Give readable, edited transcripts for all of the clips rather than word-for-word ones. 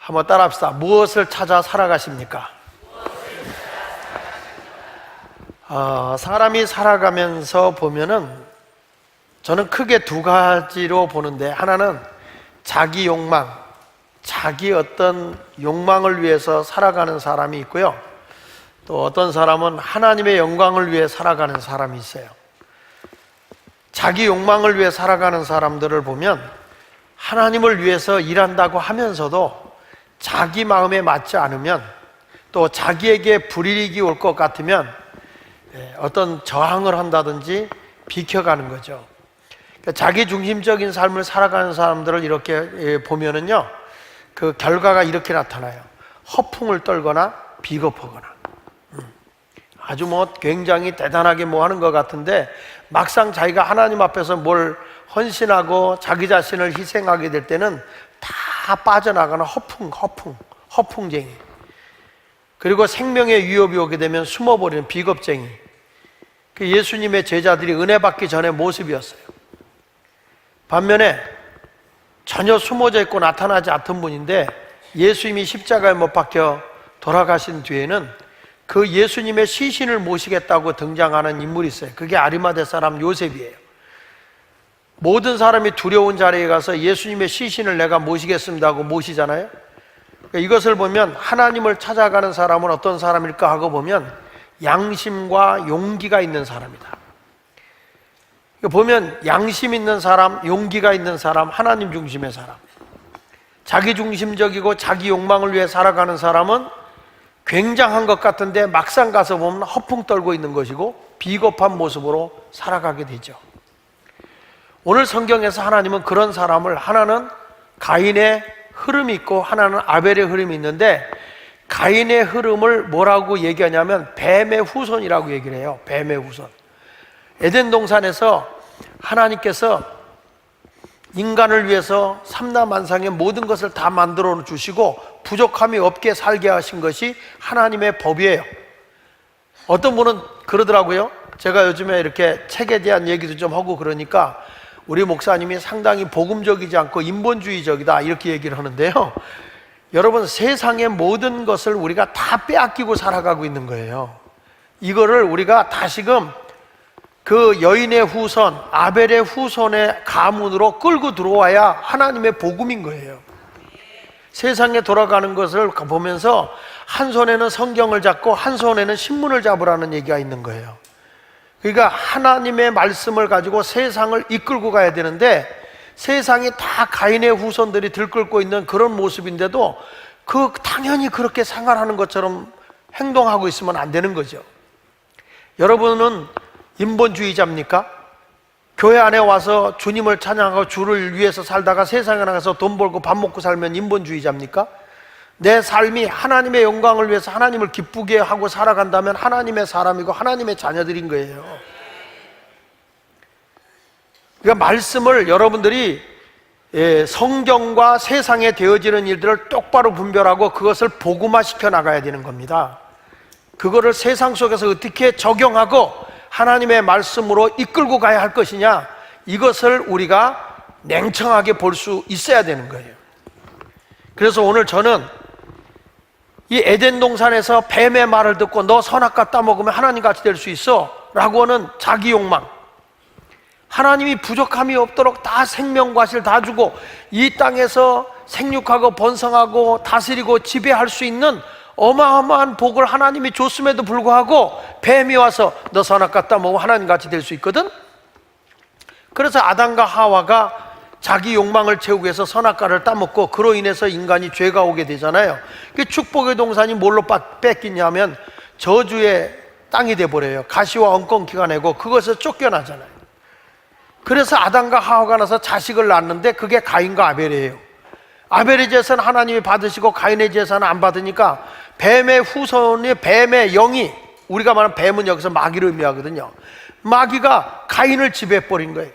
한번 따라합시다. 무엇을 찾아 살아가십니까? 사람이 살아가면서 보면은 저는 크게 두 가지로 보는데, 하나는 자기 욕망, 자기 어떤 욕망을 위해서 살아가는 사람이 있고요, 또 어떤 사람은 하나님의 영광을 위해 살아가는 사람이 있어요. 자기 욕망을 위해 살아가는 사람들을 보면 하나님을 위해서 일한다고 하면서도 자기 마음에 맞지 않으면, 또 자기에게 불이익이 올 것 같으면 어떤 저항을 한다든지 비켜가는 거죠. 그러니까 자기 중심적인 삶을 살아가는 사람들을 이렇게 보면은요, 그 결과가 이렇게 나타나요. 허풍을 떨거나 비겁하거나, 아주 굉장히 대단하게 하는 것 같은데, 막상 자기가 하나님 앞에서 뭘 헌신하고 자기 자신을 희생하게 될 때는 다 빠져나가는 허풍쟁이, 그리고 생명의 위협이 오게 되면 숨어버리는 비겁쟁이, 그 예수님의 제자들이 은혜 받기 전의 모습이었어요. 반면에 전혀 숨어져 있고 나타나지 않던 분인데, 예수님이 십자가에 못 박혀 돌아가신 뒤에는 그 예수님의 시신을 모시겠다고 등장하는 인물이 있어요. 그게 아리마대 사람 요셉이에요. 모든 사람이 두려운 자리에 가서 예수님의 시신을 내가 모시겠습니다 하고 모시잖아요. 그러니까 이것을 보면 하나님을 찾아가는 사람은 어떤 사람일까 하고 보면 양심과 용기가 있는 사람이다. 보면 양심 있는 사람, 용기가 있는 사람, 하나님 중심의 사람, 자기 중심적이고 자기 욕망을 위해 살아가는 사람은 굉장한 것 같은데 막상 가서 보면 허풍 떨고 있는 것이고 비겁한 모습으로 살아가게 되죠. 오늘 성경에서 하나님은 그런 사람을, 하나는 가인의 흐름이 있고 하나는 아벨의 흐름이 있는데, 가인의 흐름을 뭐라고 얘기하냐면 뱀의 후손이라고 얘기를 해요. 뱀의 후손. 에덴 동산에서 하나님께서 인간을 위해서 삼라만상의 모든 것을 다 만들어 주시고 부족함이 없게 살게 하신 것이 하나님의 법이에요. 어떤 분은 그러더라고요. 제가 요즘에 이렇게 책에 대한 얘기도 좀 하고 그러니까 우리 목사님이 상당히 복음적이지 않고 인본주의적이다 이렇게 얘기를 하는데요, 여러분, 세상의 모든 것을 우리가 다 빼앗기고 살아가고 있는 거예요. 이거를 우리가 다시금 그 여인의 후손, 아벨의 후손의 가문으로 끌고 들어와야 하나님의 복음인 거예요. 세상에 돌아가는 것을 보면서 한 손에는 성경을 잡고 한 손에는 신문을 잡으라는 얘기가 있는 거예요. 그러니까 하나님의 말씀을 가지고 세상을 이끌고 가야 되는데, 세상이 다 가인의 후손들이 들끓고 있는 그런 모습인데도 당연히 그렇게 생활하는 것처럼 행동하고 있으면 안 되는 거죠. 여러분은 인본주의자입니까? 교회 안에 와서 주님을 찬양하고 주를 위해서 살다가 세상에 나가서 돈 벌고 밥 먹고 살면 인본주의자입니까? 내 삶이 하나님의 영광을 위해서 하나님을 기쁘게 하고 살아간다면 하나님의 사람이고 하나님의 자녀들인 거예요. 그러니까 말씀을 여러분들이 성경과 세상에 되어지는 일들을 똑바로 분별하고 그것을 복음화시켜 나가야 되는 겁니다. 그거를 세상 속에서 어떻게 적용하고 하나님의 말씀으로 이끌고 가야 할 것이냐, 이것을 우리가 냉정하게 볼 수 있어야 되는 거예요. 그래서 오늘 저는 이 에덴 동산에서 뱀의 말을 듣고 너 선악과 따먹으면 하나님같이 될 수 있어 라고 하는 자기 욕망, 하나님이 부족함이 없도록 다 생명과실 다 주고 이 땅에서 생육하고 번성하고 다스리고 지배할 수 있는 어마어마한 복을 하나님이 줬음에도 불구하고 뱀이 와서 너 선악과 따먹으면 하나님같이 될 수 있거든. 그래서 아담과 하와가 자기 욕망을 채우기 위해서 선악과를 따먹고 그로 인해서 인간이 죄가 오게 되잖아요. 그 축복의 동산이 뭘로 뺏기냐면 저주의 땅이 돼버려요. 가시와 엉겅퀴가 내고 그것에서 쫓겨나잖아요. 그래서 아담과 하와가 나서 자식을 낳았는데 그게 가인과 아벨이에요. 아벨의 제사는 하나님이 받으시고 가인의 제사는 안 받으니까 뱀의 후손이, 뱀의 영이, 우리가 말하는 뱀은 여기서 마귀를 의미하거든요. 마귀가 가인을 지배해버린 거예요.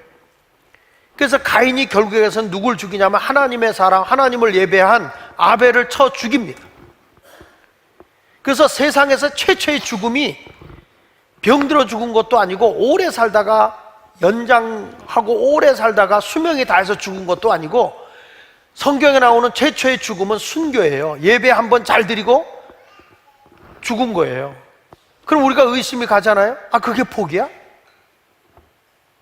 그래서 가인이 결국에서 누굴 죽이냐면 하나님의 사람, 하나님을 예배한 아벨을 쳐 죽입니다. 그래서 세상에서 최초의 죽음이 병들어 죽은 것도 아니고 오래 살다가 연장하고 오래 살다가 수명이 다해서 죽은 것도 아니고 성경에 나오는 최초의 죽음은 순교예요. 예배 한번 잘 드리고 죽은 거예요. 그럼 우리가 의심이 가잖아요. 아, 그게 복이야?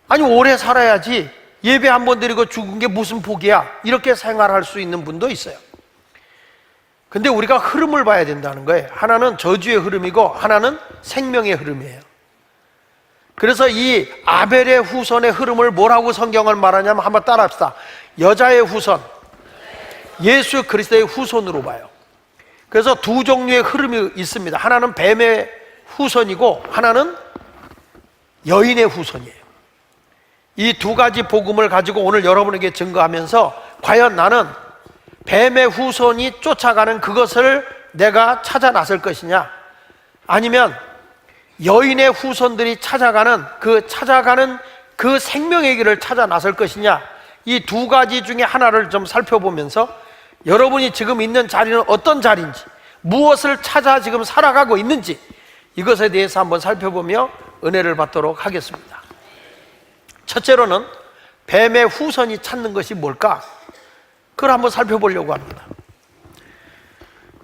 아니, 오래 살아야지 예배 한번 드리고 죽은 게 무슨 복이야? 이렇게 생활할 수 있는 분도 있어요. 근데 우리가 흐름을 봐야 된다는 거예요. 하나는 저주의 흐름이고 하나는 생명의 흐름이에요. 그래서 이 아벨의 후손의 흐름을 뭐라고 성경을 말하냐면 한번 따라합시다. 여자의 후손, 예수 그리스도의 후손으로 봐요. 그래서 두 종류의 흐름이 있습니다. 하나는 뱀의 후손이고 하나는 여인의 후손이에요. 이 두 가지 복음을 가지고 오늘 여러분에게 증거하면서 과연 나는 뱀의 후손이 쫓아가는 그것을 내가 찾아 나설 것이냐, 아니면 여인의 후손들이 찾아가는 그 생명의 길을 찾아 나설 것이냐, 이 두 가지 중에 하나를 좀 살펴보면서 여러분이 지금 있는 자리는 어떤 자리인지, 무엇을 찾아 지금 살아가고 있는지, 이것에 대해서 한번 살펴보며 은혜를 받도록 하겠습니다. 첫째로는 뱀의 후손이 찾는 것이 뭘까? 그걸 한번 살펴보려고 합니다.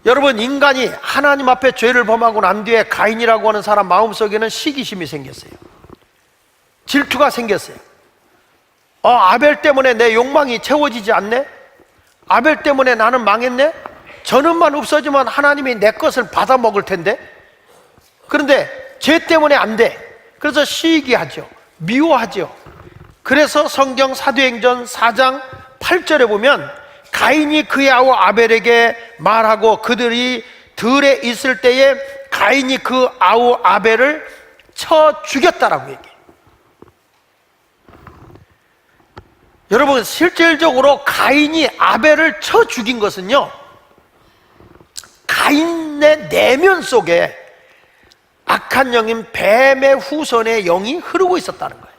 여러분, 인간이 하나님 앞에 죄를 범하고 난 뒤에 가인이라고 하는 사람 마음속에는 시기심이 생겼어요. 질투가 생겼어요. 아벨 때문에 내 욕망이 채워지지 않네? 아벨 때문에 나는 망했네? 저놈만 없어지면 하나님이 내 것을 받아 먹을 텐데? 그런데 죄 때문에 안 돼. 그래서 시기하죠. 미워하죠. 그래서 성경 사도행전 4장 8절에 보면 가인이 그의 아우 아벨에게 말하고 그들이 들에 있을 때에 가인이 그 아우 아벨을 쳐 죽였다라고 얘기해요. 여러분, 실질적으로 가인이 아벨을 쳐 죽인 것은요, 가인의 내면 속에 악한 영인 뱀의 후손의 영이 흐르고 있었다는 거예요.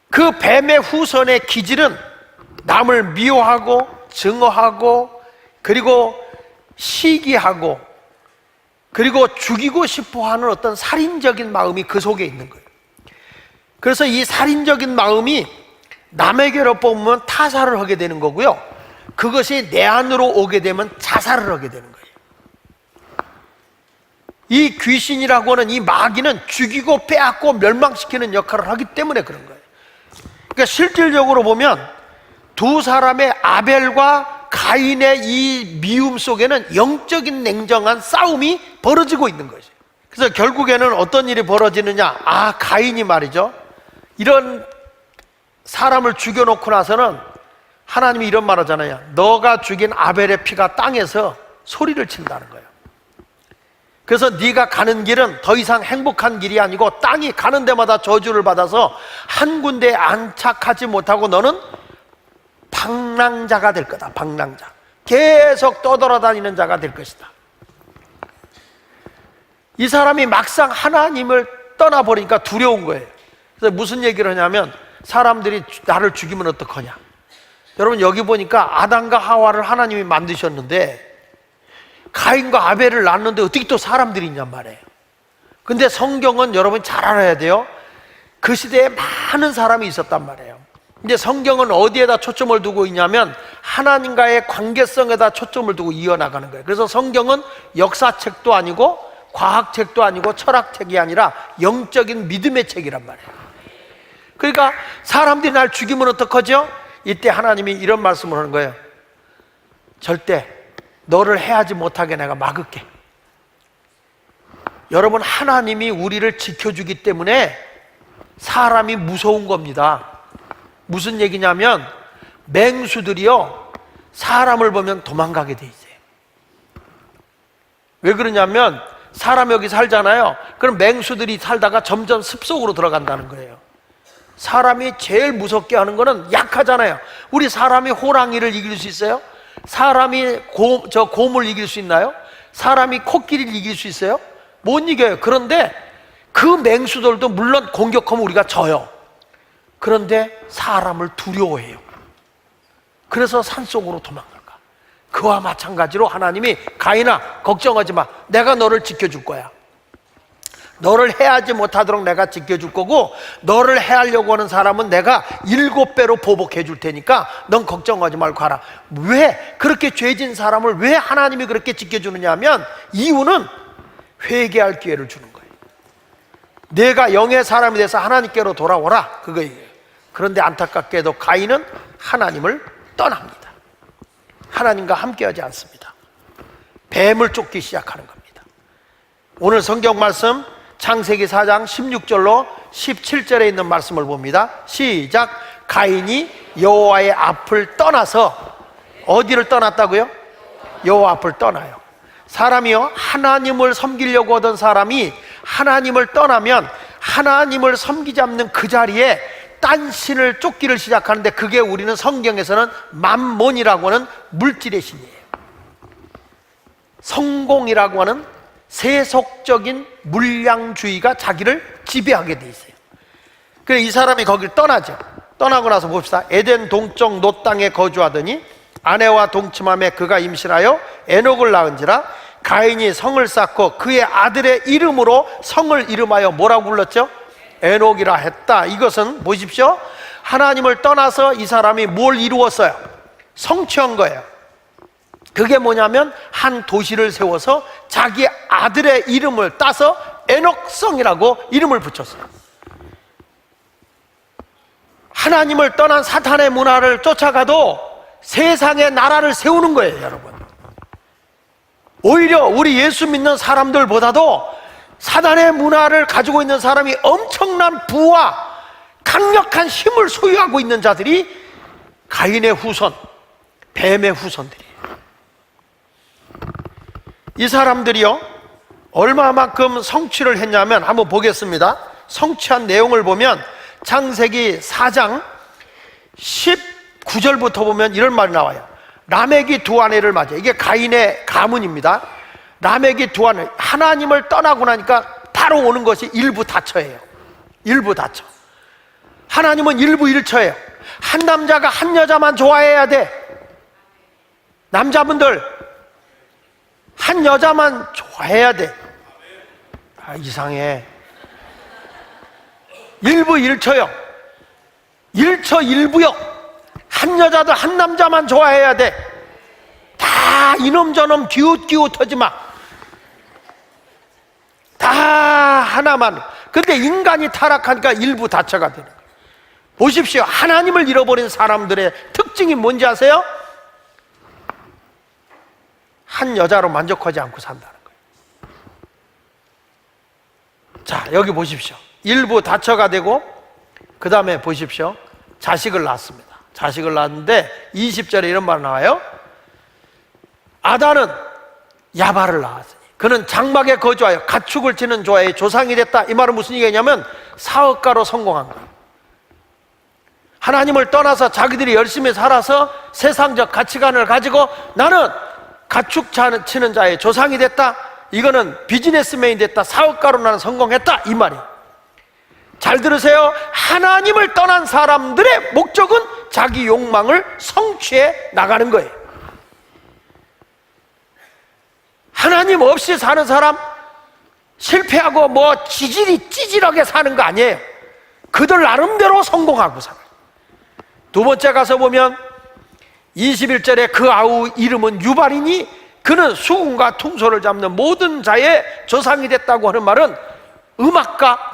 그 뱀의 후손의 기질은 남을 미워하고 증오하고 그리고 시기하고 그리고 죽이고 싶어하는 어떤 살인적인 마음이 그 속에 있는 거예요. 그래서 이 살인적인 마음이 남에게로 뽑으면 타살을 하게 되는 거고요, 그것이 내 안으로 오게 되면 자살을 하게 되는 거예요. 이 귀신이라고 하는 이 마귀는 죽이고 빼앗고 멸망시키는 역할을 하기 때문에 그런 거예요. 그러니까 실질적으로 보면 두 사람의 아벨과 가인의 이 미움 속에는 영적인 냉정한 싸움이 벌어지고 있는 거죠. 그래서 결국에는 어떤 일이 벌어지느냐, 가인이 말이죠, 이런 사람을 죽여놓고 나서는 하나님이 이런 말 하잖아요. 너가 죽인 아벨의 피가 땅에서 소리를 친다는 거예요. 그래서 네가 가는 길은 더 이상 행복한 길이 아니고 땅이 가는 데마다 저주를 받아서 한 군데에 안착하지 못하고 너는 방랑자가 될 거다. 방랑자, 계속 떠돌아다니는 자가 될 것이다. 이 사람이 막상 하나님을 떠나버리니까 두려운 거예요. 그래서 무슨 얘기를 하냐면, 사람들이 나를 죽이면 어떡하냐. 여러분, 여기 보니까 아담과 하와를 하나님이 만드셨는데 가인과 아벨을 낳았는데 어떻게 또 사람들이 있냔 말이에요. 근데 성경은 여러분 잘 알아야 돼요. 그 시대에 많은 사람이 있었단 말이에요. 근데 성경은 어디에다 초점을 두고 있냐면 하나님과의 관계성에다 초점을 두고 이어나가는 거예요. 그래서 성경은 역사책도 아니고 과학책도 아니고 철학책이 아니라 영적인 믿음의 책이란 말이에요. 그러니까 사람들이 날 죽이면 어떡하죠? 이때 하나님이 이런 말씀을 하는 거예요. 절대 너를 해하지 못하게 내가 막을게. 여러분, 하나님이 우리를 지켜주기 때문에 사람이 무서운 겁니다. 무슨 얘기냐면 맹수들이요, 사람을 보면 도망가게 돼 있어요. 왜 그러냐면 사람 여기 살잖아요. 그럼 맹수들이 살다가 점점 습속으로 들어간다는 거예요. 사람이 제일 무섭게 하는 거는 약하잖아요. 우리 사람이 호랑이를 이길 수 있어요? 사람이 곰을 이길 수 있나요? 사람이 코끼리를 이길 수 있어요? 못 이겨요. 그런데 그 맹수들도 물론 공격하면 우리가 져요. 그런데 사람을 두려워해요. 그래서 산속으로 도망갈까. 그와 마찬가지로 하나님이 가인아, 걱정하지 마. 내가 너를 지켜줄 거야. 너를 해하지 못하도록 내가 지켜줄 거고, 너를 해하려고 하는 사람은 내가 7배로 보복해 줄 테니까 넌 걱정하지 말고 가라. 왜 그렇게 죄진 사람을 왜 하나님이 그렇게 지켜주느냐 하면, 이유는 회개할 기회를 주는 거예요. 내가 영의 사람이 돼서 하나님께로 돌아오라, 그거예요. 그런데 안타깝게도 가인은 하나님을 떠납니다. 하나님과 함께하지 않습니다. 뱀을 쫓기 시작하는 겁니다. 오늘 성경 말씀 창세기 4장 16절로 17절에 있는 말씀을 봅니다. 시작. 가인이 여호와의 앞을 떠나서, 어디를 떠났다고요? 여호와 앞을 떠나요. 사람이요, 하나님을 섬기려고 하던 사람이 하나님을 떠나면 하나님을 섬기지 않는 그 자리에 딴 신을 쫓기를 시작하는데, 그게 우리는 성경에서는 맘몬이라고 하는 물질의 신이에요. 성공이라고 하는 세속적인 물량주의가 자기를 지배하게 돼 있어요. 그래서 이 사람이 거기를 떠나죠. 떠나고 나서 봅시다. 에덴 동쪽 놋 땅에 거주하더니 아내와 동침함에 그가 임신하여 에녹을 낳은지라. 가인이 성을 쌓고 그의 아들의 이름으로 성을 이름하여 뭐라고 불렀죠? 에녹이라 했다. 이것은 보십시오, 하나님을 떠나서 이 사람이 뭘 이루었어요? 성취한 거예요. 그게 뭐냐면 한 도시를 세워서 자기 아들의 이름을 따서 에녹성이라고 이름을 붙였어요. 하나님을 떠난 사탄의 문화를 쫓아가도 세상의 나라를 세우는 거예요, 여러분. 오히려 우리 예수 믿는 사람들보다도 사단의 문화를 가지고 있는 사람이 엄청난 부와 강력한 힘을 소유하고 있는 자들이 가인의 후손, 뱀의 후손들이에요. 이 사람들이요, 얼마만큼 성취를 했냐면 한번 보겠습니다. 성취한 내용을 보면 창세기 4장 19절부터 보면 이런 말이 나와요. 라멕이 두 아내를 맞아요. 이게 가인의 가문입니다. 라멕이 두 아내, 하나님을 떠나고 나니까 바로 오는 것이 일부다처예요. 일부다처. 하나님은 일부일처예요. 한 남자가 한 여자만 좋아해야 돼. 남자분들 한 여자만 좋아해야 돼. 아, 이상해. 일부일처요. 일처 일부요. 한 여자도 한 남자만 좋아해야 돼. 다 이놈저놈 기웃기웃하지 마. 다 하나만. 근데 인간이 타락하니까 일부다처가 되는 거예요. 보십시오, 하나님을 잃어버린 사람들의 특징이 뭔지 아세요? 한 여자로 만족하지 않고 산다는 거예요. 자, 여기 보십시오. 일부다처가 되고, 그 다음에 보십시오, 자식을 낳았습니다. 자식을 낳았는데 20절에 이런 말 나와요. 아다는 야발을 낳았으니 그는 장막에 거주하여 가축을 치는 조화의 조상이 됐다. 이 말은 무슨 얘기냐면 사업가로 성공한 거예요. 하나님을 떠나서 자기들이 열심히 살아서 세상적 가치관을 가지고 나는 가축 치는 자의 조상이 됐다. 이거는 비즈니스맨이 됐다. 사업가로 나는 성공했다. 이 말이에요. 잘 들으세요. 하나님을 떠난 사람들의 목적은 자기 욕망을 성취해 나가는 거예요. 하나님 없이 사는 사람 실패하고 뭐 찌질하게 사는 거 아니에요. 그들 나름대로 성공하고 살아요. 두 번째 가서 보면 21절에 그 아우 이름은 유발이니 그는 수금과 퉁소를 잡는 모든 자의 조상이 됐다고 하는 말은 음악가,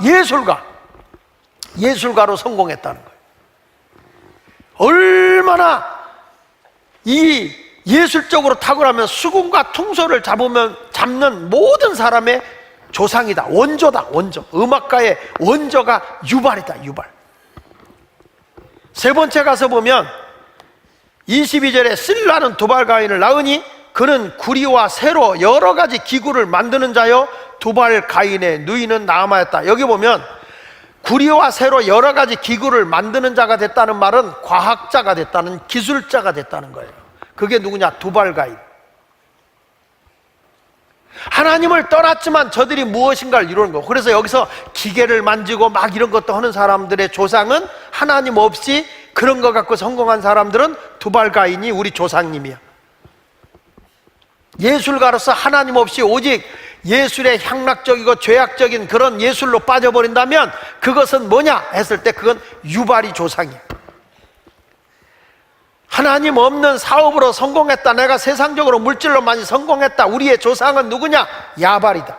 예술가로 성공했다는 거예요. 얼마나 이 예술적으로 탁월하면 수금과 퉁소를 잡는 모든 사람의 조상이다. 원조다. 원조. 음악가의 원조가 유발이다. 유발. 세 번째 가서 보면 22절에 실라는 두발가인을 낳으니 그는 구리와 새로 여러 가지 기구를 만드는 자요 두발가인의 누이는 나아마였다. 여기 보면 구리와 새로 여러 가지 기구를 만드는 자가 됐다는 말은 과학자가 됐다는, 기술자가 됐다는 거예요. 그게 누구냐? 두발가인. 하나님을 떠났지만 저들이 무엇인가를 이루는 거예요. 그래서 여기서 기계를 만지고 막 이런 것도 하는 사람들의 조상은 하나님 없이 그런 거 갖고 성공한 사람들은 두발가인이 우리 조상님이야. 예술가로서 하나님 없이 오직 예술의 향락적이고 죄악적인 그런 예술로 빠져버린다면 그것은 뭐냐 했을 때 그건 유발이 조상이야. 하나님 없는 사업으로 성공했다, 내가 세상적으로 물질로 많이 성공했다, 우리의 조상은 누구냐? 야발이다.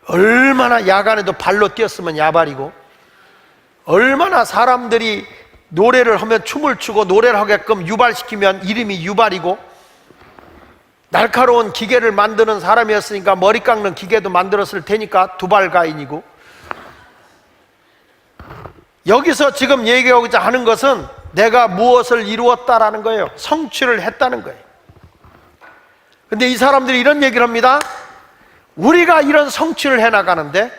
얼마나 야간에도 발로 뛰었으면 야발이고, 얼마나 사람들이 노래를 하면 춤을 추고 노래를 하게끔 유발시키면 이름이 유발이고, 날카로운 기계를 만드는 사람이었으니까 머리 깎는 기계도 만들었을 테니까 두발가인이고, 여기서 지금 얘기하고자 하는 것은 내가 무엇을 이루었다라는 거예요. 성취를 했다는 거예요. 근데 이 사람들이 이런 얘기를 합니다. 우리가 이런 성취를 해나가는데,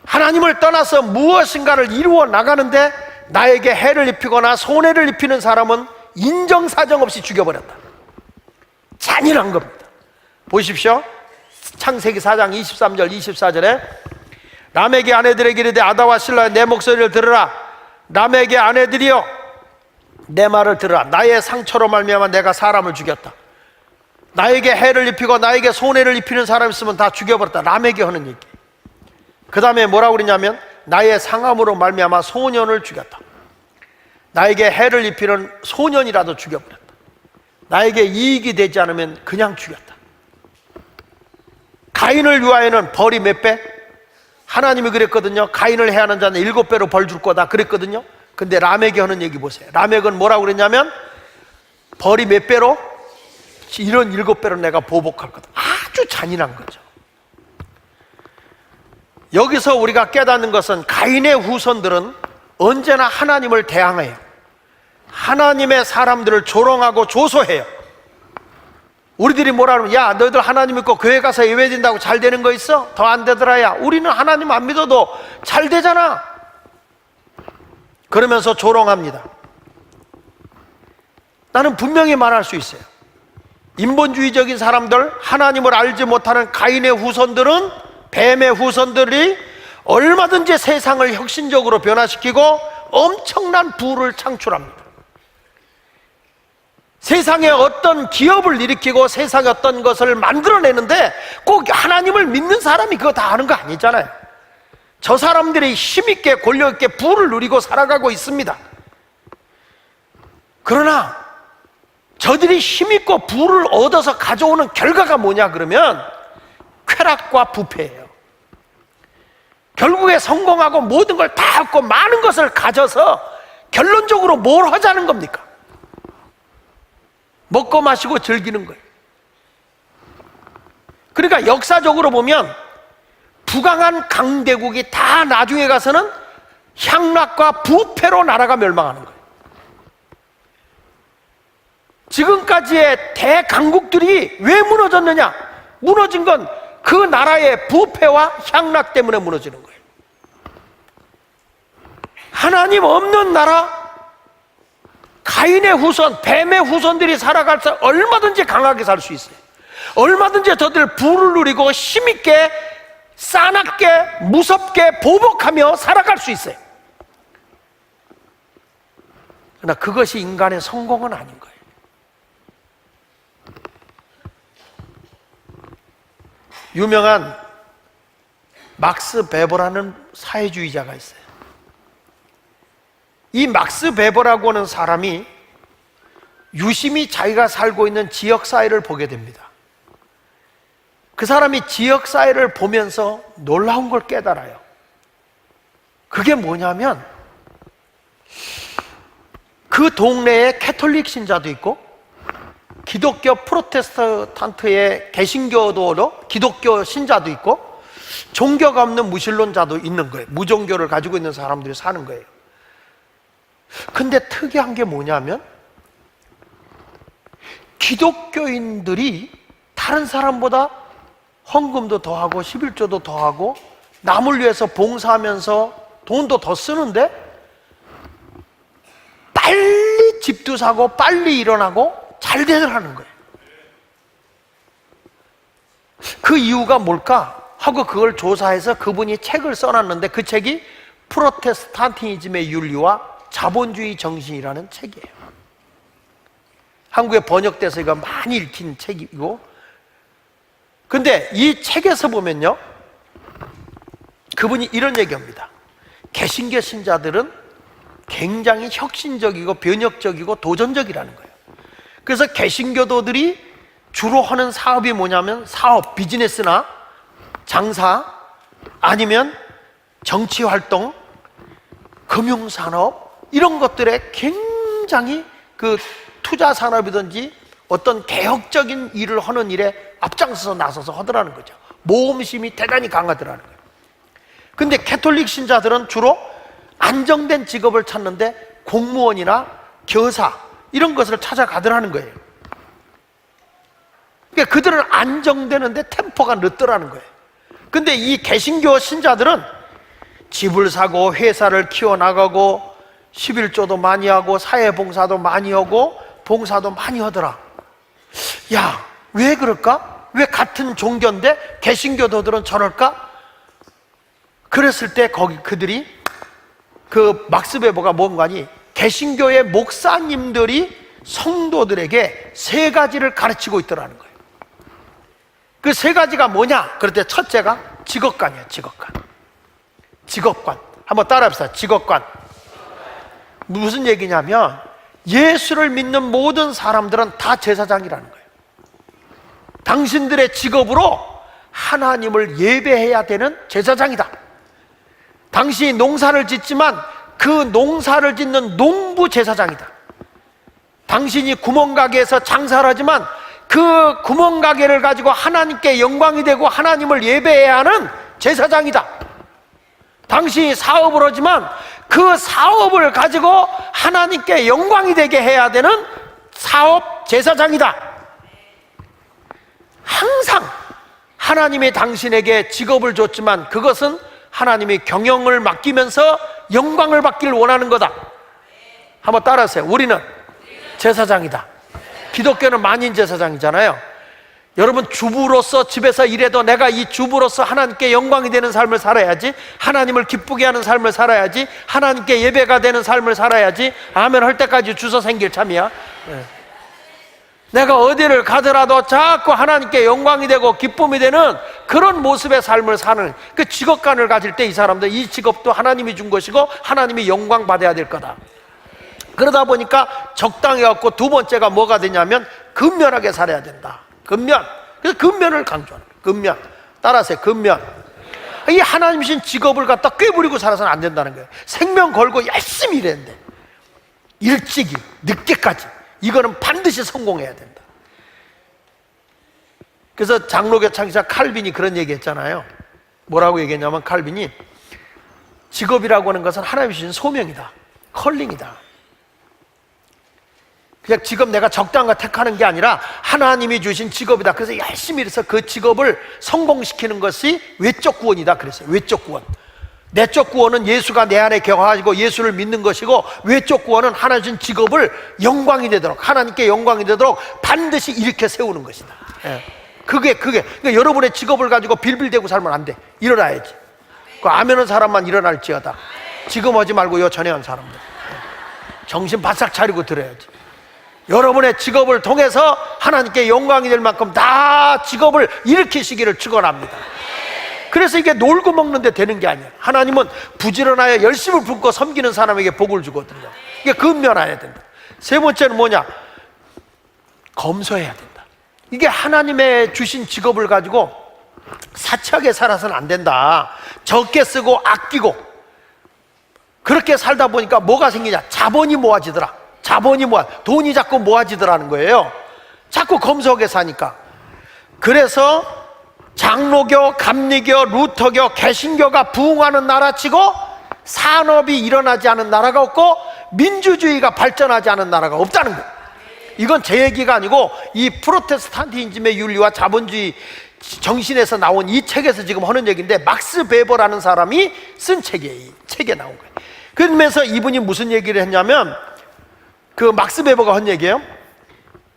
하나님을 떠나서 무엇인가를 이루어 나가는데 나에게 해를 입히거나 손해를 입히는 사람은 인정사정 없이 죽여버렸다. 잔인한 겁니다. 보십시오. 창세기 4장 23절 24절에 람에게 아내들에게 이르되 아다와 실라야 내 목소리를 들으라. 람에게 아내들이여 내 말을 들으라. 나의 상처로 말미암아 내가 사람을 죽였다. 나에게 해를 입히고 나에게 손해를 입히는 사람 있으면 다 죽여버렸다. 람에게 하는 얘기. 그 다음에 뭐라고 그러냐면 나의 상함으로 말미암아 소년을 죽였다. 나에게 해를 입히는 소년이라도 죽여버렸다. 나에게 이익이 되지 않으면 그냥 죽였다. 가인을 위하여는 벌이 몇 배? 하나님이 그랬거든요. 가인을 해하는 자는 7배로 벌 줄 거다 그랬거든요. 근데 람에게 하는 얘기 보세요. 람에게는 뭐라고 그랬냐면 벌이 몇 배로? 이런 7배로 내가 보복할 거다. 아주 잔인한 거죠. 여기서 우리가 깨닫는 것은 가인의 후손들은 언제나 하나님을 대항해요. 하나님의 사람들을 조롱하고 조소해요. 우리들이 뭐라 그러면 야 너희들 하나님 믿고 교회 가서 예배 드린다고 잘 되는 거 있어? 더 안 되더라. 야 우리는 하나님 안 믿어도 잘 되잖아. 그러면서 조롱합니다. 나는 분명히 말할 수 있어요. 인본주의적인 사람들, 하나님을 알지 못하는 가인의 후손들은, 뱀의 후손들이 얼마든지 세상을 혁신적으로 변화시키고 엄청난 부를 창출합니다. 세상에 어떤 기업을 일으키고 세상에 어떤 것을 만들어내는데 꼭 하나님을 믿는 사람이 그거 다 하는 거 아니잖아요. 저 사람들이 힘있게 권력있게 부를 누리고 살아가고 있습니다. 그러나 저들이 힘있고 부를 얻어서 가져오는 결과가 뭐냐 그러면 쾌락과 부패예요. 결국에 성공하고 모든 걸 다 얻고 많은 것을 가져서 결론적으로 뭘 하자는 겁니까? 먹고 마시고 즐기는 거예요. 그러니까 역사적으로 보면 부강한 강대국이 다 나중에 가서는 향락과 부패로 나라가 멸망하는 거예요. 지금까지의 대강국들이 왜 무너졌느냐? 무너진 건 그 나라의 부패와 향락 때문에 무너지는 거예요. 하나님 없는 나라, 가인의 후손, 뱀의 후손들이 살아갈 때 얼마든지 강하게 살 수 있어요. 얼마든지 저들 부를 누리고 힘있게 싸납게 무섭게 보복하며 살아갈 수 있어요. 그러나 그것이 인간의 성공은 아닌 거예요. 유명한 막스 베버라는 사회주의자가 있어요. 이 막스 베버라고 하는 사람이 유심히 자기가 살고 있는 지역사회를 보게 됩니다. 그 사람이 지역사회를 보면서 놀라운 걸 깨달아요. 그게 뭐냐면 그 동네에 캐톨릭 신자도 있고 기독교 프로테스탄트의 개신교도 기독교 신자도 있고 종교가 없는 무신론자도 있는 거예요. 무종교를 가지고 있는 사람들이 사는 거예요. 근데 특이한 게 뭐냐면 기독교인들이 다른 사람보다 헌금도 더 하고 11조도 더 하고 남을 위해서 봉사하면서 돈도 더 쓰는데 빨리 집도 사고 빨리 일어나고 잘 되더라는 거예요. 그 이유가 뭘까 하고 그걸 조사해서 그분이 책을 써놨는데 그 책이 프로테스탄티즘의 윤리와 자본주의 정신이라는 책이에요. 한국에 번역돼서 이거 많이 읽힌 책이고 근데 이 책에서 보면요, 그분이 이런 얘기합니다. 개신교 신자들은 굉장히 혁신적이고 변혁적이고 도전적이라는 거예요. 그래서 개신교도들이 주로 하는 사업이 뭐냐면 사업, 비즈니스나 장사, 아니면 정치활동, 금융산업, 이런 것들에 굉장히 그 투자산업이든지 어떤 개혁적인 일을 하는 일에 앞장서서 나서서 하더라는 거죠. 모험심이 대단히 강하더라는 거예요. 근데 캐톨릭 신자들은 주로 안정된 직업을 찾는데 공무원이나 교사 이런 것을 찾아가더라는 거예요. 그러니까 그들은 안정되는데 템포가 늦더라는 거예요. 근데 이 개신교 신자들은 집을 사고 회사를 키워나가고 11조도 많이 하고 사회봉사도 많이 하고 봉사도 많이 하더라. 야, 왜 그럴까? 왜 같은 종교인데 개신교도들은 저럴까? 그랬을 때 거기 그들이 그 막스 베버가 뭔가니 개신교의 목사님들이 성도들에게 세 가지를 가르치고 있더라는 거예요. 그 세 가지가 뭐냐? 그럴 때 첫째가 직업관이에요. 직업관. 한번 따라합시다. 직업관. 무슨 얘기냐면 예수를 믿는 모든 사람들은 다 제사장이라는 거예요. 당신들의 직업으로 하나님을 예배해야 되는 제사장이다. 당신이 농사를 짓지만 그 농사를 짓는 농부 제사장이다. 당신이 구멍가게에서 장사를 하지만 그 구멍가게를 가지고 하나님께 영광이 되고 하나님을 예배해야 하는 제사장이다. 당신이 사업을 하지만 그 사업을 가지고 하나님께 영광이 되게 해야 되는 사업 제사장이다. 항상 하나님이 당신에게 직업을 줬지만 그것은 하나님이 경영을 맡기면서 영광을 받기를 원하는 거다. 한번 따라하세요. 우리는 제사장이다. 기독교는 만인 제사장이잖아요. 여러분, 주부로서 집에서 일해도 내가 이 주부로서 하나님께 영광이 되는 삶을 살아야지, 하나님을 기쁘게 하는 삶을 살아야지, 하나님께 예배가 되는 삶을 살아야지. 아멘 할 때까지 주서 생길 참이야. 내가 어디를 가더라도 자꾸 하나님께 영광이 되고 기쁨이 되는 그런 모습의 삶을 사는 그 직업관을 가질 때 이 사람들, 이 직업도 하나님이 준 것이고 하나님이 영광 받아야 될 거다. 그러다 보니까 적당히 갖고 두 번째가 뭐가 되냐면 근면하게 살아야 된다. 근면. 그래서 근면을 강조하는 거예요. 근면. 따라하세요. 근면. 이 하나님 주신 직업을 갖다 꾀부리고 살아서는 안 된다는 거예요. 생명 걸고 열심히 일했는데 일찍이 늦게까지 이거는 반드시 성공해야 된다. 그래서 장로교 창시자 칼빈이 그런 얘기 했잖아요. 뭐라고 얘기했냐면 칼빈이 직업이라고 하는 것은 하나님이 주신 소명이다. 컬링이다. 그냥 직업 내가 적당한 거 택하는 게 아니라 하나님이 주신 직업이다. 그래서 열심히 일해서 그 직업을 성공시키는 것이 외적 구원이다 그랬어요. 외적 구원. 내적 구원은 예수가 내 안에 거하시고 예수를 믿는 것이고, 외적 구원은 하나님 주신 직업을 영광이 되도록, 하나님께 영광이 되도록 반드시 일으켜 세우는 것이다. 그게 그러니까 여러분의 직업을 가지고 빌빌대고 살면 안 돼. 일어나야지. 그 아멘한 사람만 일어날지어다. 지금 하지 말고 요 전에 한 사람들 정신 바싹 차리고 들어야지. 여러분의 직업을 통해서 하나님께 영광이 될 만큼 다 직업을 일으키시기를 축원합니다. 그래서 이게 놀고 먹는데 되는 게 아니에요. 하나님은 부지런하여 열심을 붓고 섬기는 사람에게 복을 주거든요. 이게 근면해야 된다. 세 번째는 뭐냐? 검소해야 된다. 이게 하나님의 주신 직업을 가지고 사치하게 살아서는 안 된다. 적게 쓰고 아끼고 그렇게 살다 보니까 뭐가 생기냐? 자본이 모아지더라. 돈이 자꾸 모아지더라는 거예요. 자꾸 검소하게 사니까. 그래서 장로교, 감리교, 루터교, 개신교가 부흥하는 나라치고 산업이 일어나지 않은 나라가 없고 민주주의가 발전하지 않은 나라가 없다는 거예요. 이건 제 얘기가 아니고 이 프로테스탄티즘의 윤리와 자본주의 정신에서 나온 이 책에서 지금 하는 얘기인데, 막스 베버라는 사람이 쓴 책이에요. 이 책에 나온 거예요. 그러면서 이분이 무슨 얘기를 했냐면, 그 막스 베버가 한 얘기예요.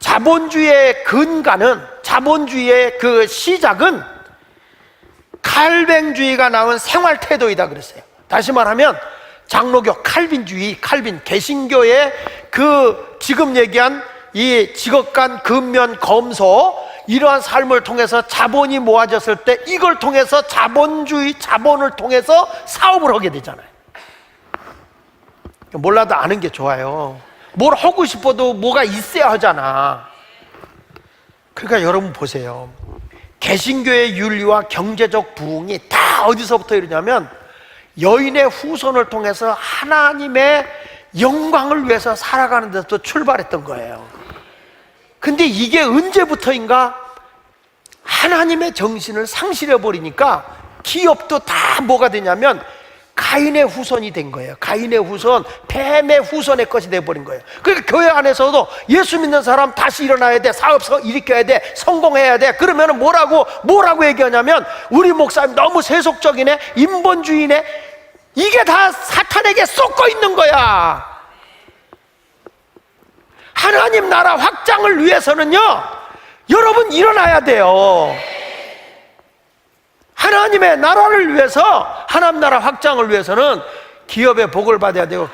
자본주의의 근간은, 자본주의의 그 시작은 칼뱅주의가 나온 생활태도이다 그랬어요. 다시 말하면 장로교 칼빈주의, 칼빈 개신교의 그 지금 얘기한 이 직업관, 근면, 검소, 이러한 삶을 통해서 자본이 모아졌을 때 이걸 통해서 자본주의, 자본을 통해서 사업을 하게 되잖아요. 몰라도 아는 게 좋아요. 뭘 하고 싶어도 뭐가 있어야 하잖아. 그러니까 여러분 보세요. 개신교의 윤리와 경제적 부흥이 다 어디서부터 이러냐면 여인의 후손을 통해서 하나님의 영광을 위해서 살아가는 데서 출발했던 거예요. 근데 이게 언제부터인가 하나님의 정신을 상실해 버리니까 기업도 다 뭐가 되냐면 가인의 후손이 된 거예요. 가인의 후손, 뱀의 후손의 것이 돼버린 거예요. 그러니까 교회 안에서도 예수 믿는 사람 다시 일어나야 돼, 사업 일으켜야 돼, 성공해야 돼. 그러면 뭐라고 얘기하냐면 우리 목사님 너무 세속적이네, 인본주의네. 이게 다 사탄에게 쏟고 있는 거야. 하나님 나라 확장을 위해서는요, 여러분 일어나야 돼요. 하나님의 나라를 위해서, 하나님 나라 확장을 위해서는 기업의 복을 받아야 되고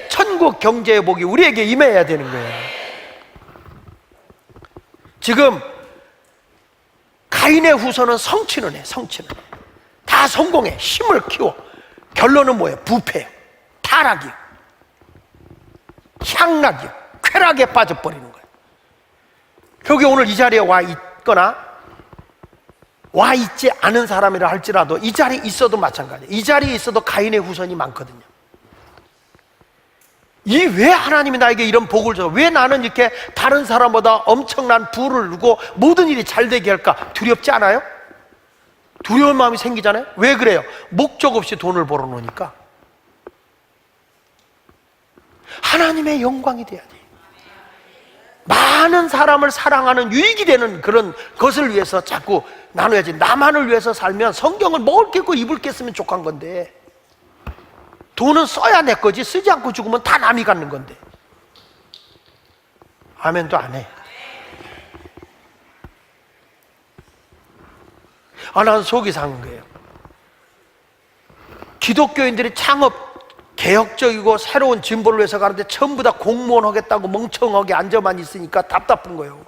천국 경제의 복이 우리에게 임해야 되는 거예요. 지금 가인의 후손은 성취는 해. 다 성공해. 힘을 키워. 결론은 뭐예요? 부패, 타락이요, 향락이요, 쾌락에 빠져버리는 거예요. 여기 오늘 이 자리에 와 있거나 와 있지 않은 사람이라 할지라도 이 자리에 있어도 마찬가지예요. 이 자리에 있어도 가인의 후손이 많거든요. 이 왜 하나님이 나에게 이런 복을 줘? 왜 나는 이렇게 다른 사람보다 엄청난 부를 누고 모든 일이 잘 되게 할까? 두렵지 않아요? 두려운 마음이 생기잖아요. 왜 그래요? 목적 없이 돈을 벌어놓으니까. 하나님의 영광이 돼야 돼요. 많은 사람을 사랑하는 유익이 되는 그런 것을 위해서 자꾸 나눠야지. 나만을 위해서 살면 성경은 먹을 게 있고 입을 게 있으면 족한 건데, 돈은 써야 내 거지 쓰지 않고 죽으면 다 남이 갖는 건데. 아멘도 안 해. 난 속이 상한 거예요. 기독교인들이 창업 개혁적이고 새로운 진보를 위해서 가는데 전부 다 공무원 하겠다고 멍청하게 앉아만 있으니까 답답한 거예요.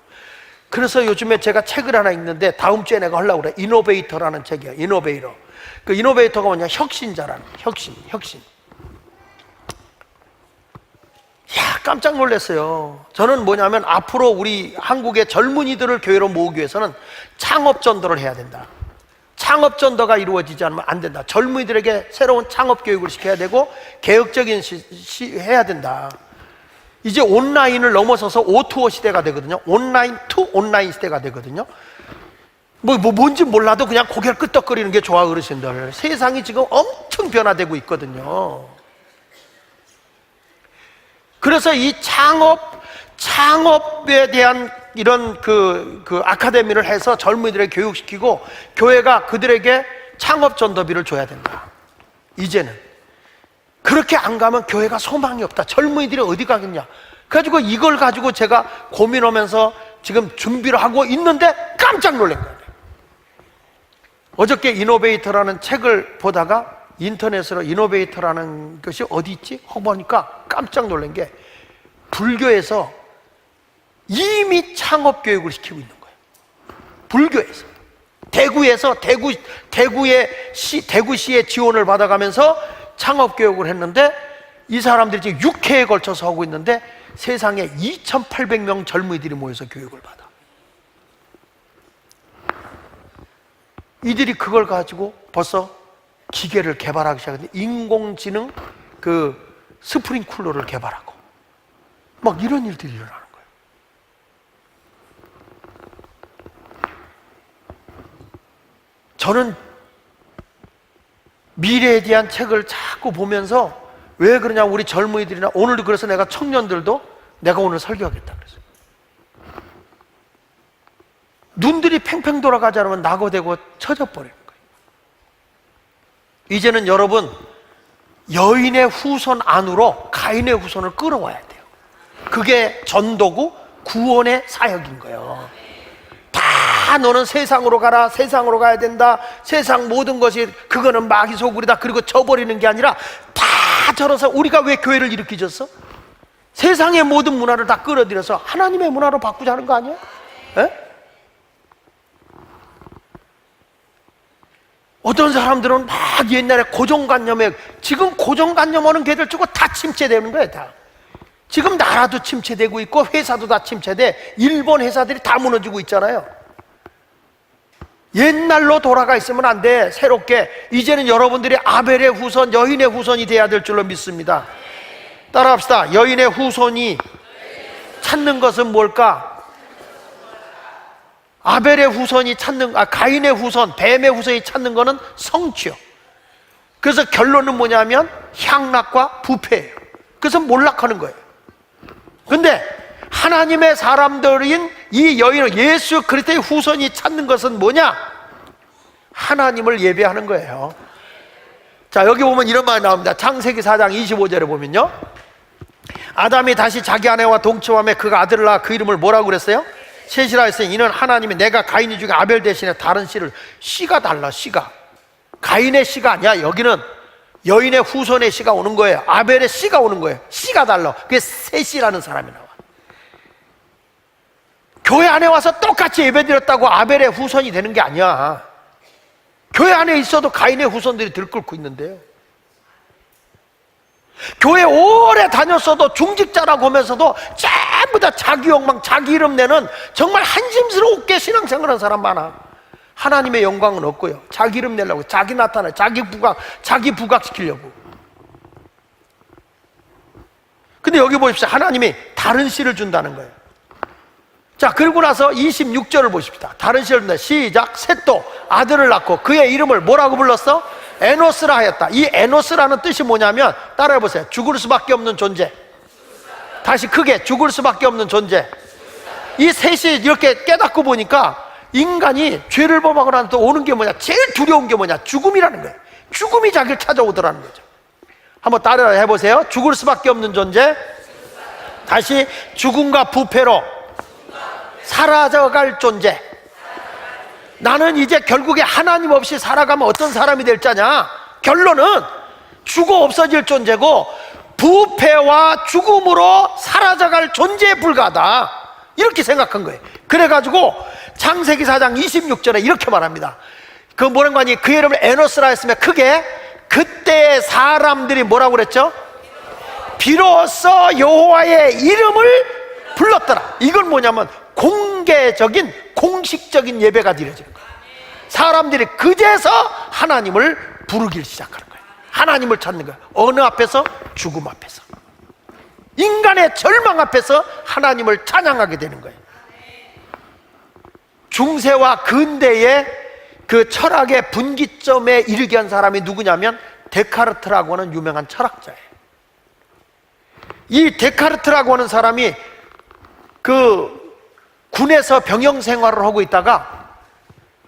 그래서 요즘에 제가 책을 하나 읽는데 다음 주에 내가 하려고 그래. 이노베이터라는 책이에요. 이노베이터. 그 이노베이터가 뭐냐? 혁신자라는 혁신. 깜짝 놀랐어요. 저는 뭐냐면 앞으로 우리 한국의 젊은이들을 교회로 모으기 위해서는 창업 전도를 해야 된다. 창업 전도가 이루어지지 않으면 안 된다. 젊은이들에게 새로운 창업 교육을 시켜야 되고 개혁적인 해야 된다. 이제 온라인을 넘어서서 O2O 시대가 되거든요. 온라인 투 온라인 시대가 되거든요. 뭔지 몰라도 그냥 고개를 끄덕거리는 게 좋아, 어르신들. 세상이 지금 엄청 변화되고 있거든요. 그래서 이 창업에 대한 이런 그 아카데미를 해서 젊은이들을 교육시키고 교회가 그들에게 창업 전도비를 줘야 된다. 이제는 그렇게 안 가면 교회가 소망이 없다. 젊은이들이 어디 가겠냐. 그래가지고 이걸 가지고 제가 고민하면서 지금 준비를 하고 있는데 깜짝 놀란 거예요. 어저께 이노베이터라는 책을 보다가 인터넷으로 이노베이터라는 것이 어디 있지? 하고 보니까 깜짝 놀란 게 불교에서 이미 창업 교육을 시키고 있는 거예요. 불교에서. 대구에서 대구시의 지원을 받아가면서 창업 교육을 했는데 이 사람들이 지금 6회에 걸쳐서 하고 있는데 세상에 2,800명 젊은이들이 모여서 교육을 받아. 이들이 그걸 가지고 벌써 기계를 개발하기 시작했는데 인공지능 스프링쿨러를 개발하고 막 이런 일들이 일어나는 거예요. 저는 미래에 대한 책을 자꾸 보면서 왜 그러냐, 우리 젊은이들이나 오늘도 그래서 내가 청년들도 내가 오늘 설교하겠다 그랬어요. 눈들이 팽팽 돌아가지 않으면 낙오되고 처져버리는 거예요. 이제는 여러분 여인의 후손 안으로 가인의 후손을 끌어와야 돼요. 그게 전도고 구원의 사역인 거예요. 다 너는 세상으로 가라, 세상으로 가야 된다, 세상 모든 것이 그거는 마귀 소굴이다, 그리고 져버리는 게 아니라 다 저러서 우리가 왜 교회를 일으키셨어? 세상의 모든 문화를 다 끌어들여서 하나님의 문화로 바꾸자는 거 아니에요? 에? 어떤 사람들은 막 옛날에 고정관념에, 지금 고정관념 오는 걔들 주고 다 침체되는 거예요. 다. 지금 나라도 침체되고 있고 회사도 다 침체돼. 일본 회사들이 다 무너지고 있잖아요. 옛날로 돌아가 있으면 안 돼. 새롭게 이제는 여러분들이 아벨의 후손, 여인의 후손이 돼야 될 줄로 믿습니다. 따라합시다. 여인의 후손이 찾는 것은 뭘까? 아벨의 후손이 찾는, 가인의 후손, 뱀의 후손이 찾는 것은 성취요. 그래서 결론은 뭐냐면 향락과 부패예요. 그래서 몰락하는 거예요. 근데 하나님의 사람들인 이 여인, 예수 그리스도의 후손이 찾는 것은 뭐냐? 하나님을 예배하는 거예요. 자, 여기 보면 이런 말이 나옵니다. 창세기 4장 25절에 보면요, 아담이 다시 자기 아내와 동침함에 그가 아들을 낳아 그 이름을 뭐라고 그랬어요? 셋이라 했으니 이는 하나님이 내가 가인이 중에 아벨 대신에 다른 씨를, 씨가 달라. 씨가 가인의 씨가 아니야. 여기는 여인의 후손의 씨가 오는 거예요. 아벨의 씨가 오는 거예요. 씨가 달라. 그게 셋이라는 사람이 나와. 교회 안에 와서 똑같이 예배드렸다고 아벨의 후손이 되는 게 아니야. 교회 안에 있어도 가인의 후손들이 들끓고 있는데요. 교회 오래 다녔어도 중직자라고 하면서도 전부 다 자기 욕망, 자기 이름 내는 정말 한심스럽게 신앙생활하는 사람 많아. 하나님의 영광은 없고요. 자기 이름 내려고, 자기 나타내, 자기 부각시키려고. 근데 여기 보십시오. 하나님이 다른 씨를 준다는 거예요. 자, 그리고 나서 26절을 보십시다. 다른 씨를 준다. 시작. 셋도 아들을 낳고 그의 이름을 뭐라고 불렀어? 에노스라 하였다. 이 에노스라는 뜻이 뭐냐면, 따라해보세요. 죽을 수밖에 없는 존재. 다시 크게, 죽을 수밖에 없는 존재. 이 셋이 이렇게 깨닫고 보니까 인간이 죄를 범하고 나서 오는 게 뭐냐? 제일 두려운 게 뭐냐? 죽음이라는 거예요. 죽음이 자기를 찾아오더라는 거죠. 한번 따라 해보세요. 죽을 수밖에 없는 존재. 다시, 죽음과 부패로 사라져갈 존재. 나는 이제 결국에 하나님 없이 살아가면 어떤 사람이 될 자냐? 결론은 죽어 없어질 존재고 부패와 죽음으로 사라져갈 존재에 불과하다, 이렇게 생각한 거예요. 그래가지고 창세기 4장 26절에 이렇게 말합니다. 그 뭐라는 거니? 그 이름을 에노스라 했으면 크게, 그때 사람들이 뭐라고 그랬죠? 비로소 여호와의 이름을 불렀더라. 이건 뭐냐면 공개적인, 공식적인 예배가 드려지는 거예요. 사람들이 그제서 하나님을 부르기 시작하는 거예요. 하나님을 찾는 거예요. 어느 앞에서? 죽음 앞에서, 인간의 절망 앞에서 하나님을 찬양하게 되는 거예요. 중세와 근대의 그 철학의 분기점에 이르게 한 사람이 누구냐면 데카르트라고 하는 유명한 철학자예요. 이 데카르트라고 하는 사람이 그 군에서 병영 생활을 하고 있다가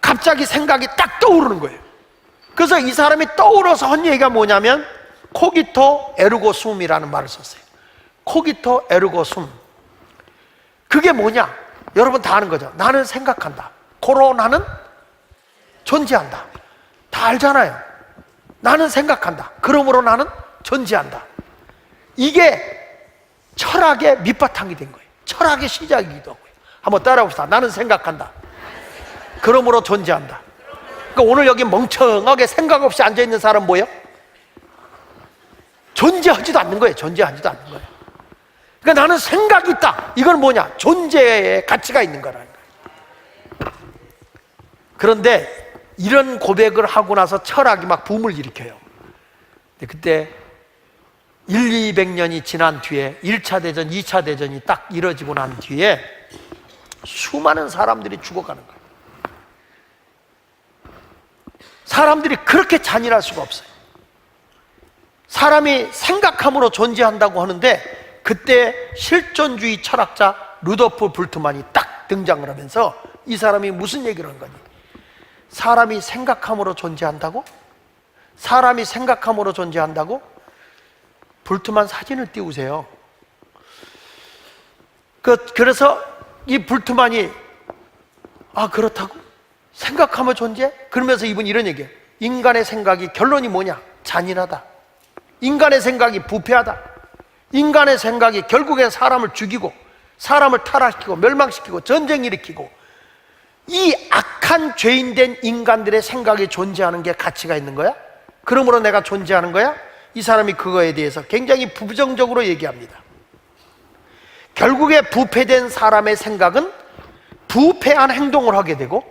갑자기 생각이 딱 떠오르는 거예요. 그래서 이 사람이 떠오르서 한 얘기가 뭐냐면 코기토 에르고 숨이라는 말을 썼어요. 코기토 에르고 숨. 그게 뭐냐? 여러분 다 아는 거죠. 나는 생각한다. 고로 나는 존재한다. 다 알잖아요. 나는 생각한다. 그러므로 나는 존재한다. 이게 철학의 밑바탕이 된 거예요. 철학의 시작이기도 하고요. 한번 따라해봅시다. 나는 생각한다. 그러므로 존재한다. 그러니까 오늘 여기 멍청하게 생각 없이 앉아있는 사람 뭐예요? 존재하지도 않는 거예요. 존재하지도 않는 거예요. 그러니까 나는 생각이 있다. 이건 뭐냐? 존재의 가치가 있는 거라는 거예요. 그런데 이런 고백을 하고 나서 철학이 막 붐을 일으켜요. 근데 그때 200년이 지난 뒤에 1차 대전, 2차 대전이 딱 이뤄지고 난 뒤에 수많은 사람들이 죽어가는 거예요. 사람들이 그렇게 잔인할 수가 없어요. 사람이 생각함으로 존재한다고 하는데 그때 실존주의 철학자 루도프 불트만이 딱 등장을 하면서 이 사람이 무슨 얘기를 한 거니? 사람이 생각함으로 존재한다고? 사람이 생각함으로 존재한다고? 불트만 사진을 띄우세요. 그래서 이 불트만이 그렇다고? 생각하면 존재? 그러면서 이분이 이런 얘기해요. 인간의 생각이 결론이 뭐냐? 잔인하다. 인간의 생각이 부패하다. 인간의 생각이 결국엔 사람을 죽이고 사람을 타락시키고 멸망시키고 전쟁 일으키고 이 악한 악한 죄인된 인간들의 생각이 존재하는 게 가치가 있는 거야? 그러므로 내가 존재하는 거야? 이 사람이 그거에 대해서 굉장히 부정적으로 얘기합니다. 결국에 부패된 사람의 생각은 부패한 행동을 하게 되고,